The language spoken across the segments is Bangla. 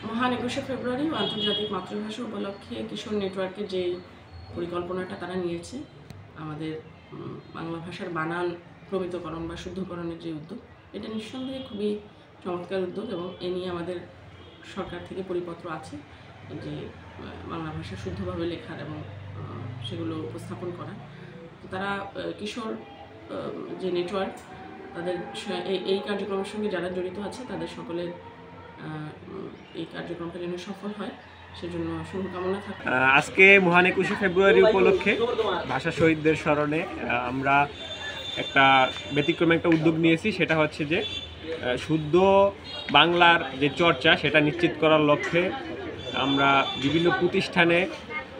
মহান ২১শে ফেব্রুয়ারি আন্তর্জাতিক মাতৃভাষা উপলক্ষে কিশোর নেটওয়ার্কের যে পরিকল্পনাটা তারা নিয়েছে, আমাদের বাংলা ভাষার বানান প্রমিতকরণ বা শুদ্ধকরণের যে উদ্যোগ, এটা নিঃসন্দেহে খুবই চমৎকার উদ্যোগ এবং এ নিয়ে আমাদের সরকার থেকে পরিপত্র আছে যে বাংলা ভাষা শুদ্ধভাবে লেখার এবং সেগুলো উপস্থাপন করা। তারা কিশোর যে নেটওয়ার্ক, তাদের এই কার্যক্রমের সঙ্গে যারা জড়িত আছে তাদের সকলের এই কার্যক্রমটা যেন সফল হয় সেজন্য শুভকামনা থাকে। আজকে মহান ২১শে ফেব্রুয়ারি উপলক্ষে ভাষা শহীদদের স্মরণে আমরা একটা ব্যতিক্রমে একটা উদ্যোগ নিয়েছি। সেটা হচ্ছে যে শুদ্ধ বাংলার যে চর্চা সেটা নিশ্চিত করার লক্ষ্যে আমরা বিভিন্ন প্রতিষ্ঠানে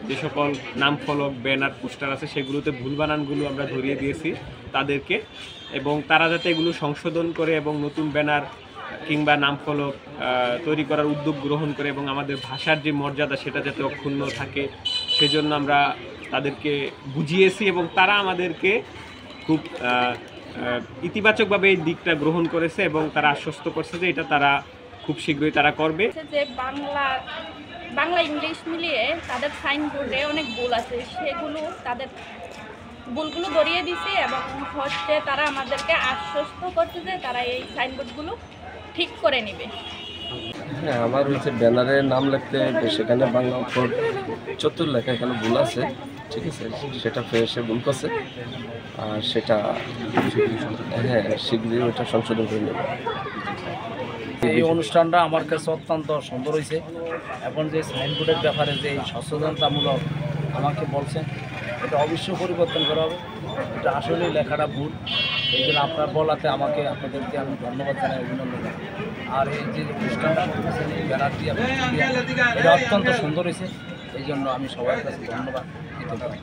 যে সকল নাম ফলক, ব্যানার, পোস্টার আছে সেগুলোতে ভুল বানানগুলো আমরা ধরিয়ে দিয়েছি তাদেরকে, এবং তারা যাতে এগুলো সংশোধন করে এবং নতুন ব্যানার কিংবা নাম ফলক তৈরি করার উদ্যোগ গ্রহণ করে এবং আমাদের ভাষার যে মর্যাদা সেটা যাতে অক্ষুণ্ণ থাকে সেজন্য আমরা তাদেরকে বুঝিয়েছি এবং তারা আমাদেরকে খুব ইতিবাচকভাবে এই দিকটা গ্রহণ করেছে এবং তারা আশ্বস্ত করছে যে এটা তারা খুব শীঘ্রই তারা করবে। যে বাংলা ইংলিশ মিলিয়ে তাদের সাইনবোর্ডে অনেক ভুল আছে, সেগুলো তাদের ভুলগুলো ধরিয়ে দিছে এবং তারা আমাদেরকে আশ্বস্ত করছে যে তারা এই সাইনবোর্ডগুলো ঠিক করে নেবে। হ্যাঁ, আমার হচ্ছে ব্যানারে নাম লিখতে সেখানে বাংলা অক্ষর ৭৪ লেখা এখানে ভুল আছে, ঠিক আছে, সেটা সে ভুল করছে আর সেটা শীঘ্রই ওটা সংশোধন করে নেবে। এই অনুষ্ঠানটা আমার কাছে অত্যন্ত সুন্দর হয়েছে। এখন যে সাইনবোর্ডের ব্যাপারে যে সচেতনতামূলক আমাকে বলছেন, এটা অবশ্যই পরিবর্তন করা হবে। এটা আসলে লেখাটা ভুল, এই জন্য আপনার বলাতে আপনাদেরকে আমি ধন্যবাদ জানাই, অভিনন্দন। আর এই যে অনুষ্ঠানটা করতেছেন এই ব্যানার দিয়ে এটা অত্যন্ত সুন্দর হয়েছে, এই জন্য আমি সবার কাছে ধন্যবাদ দিতে পারি।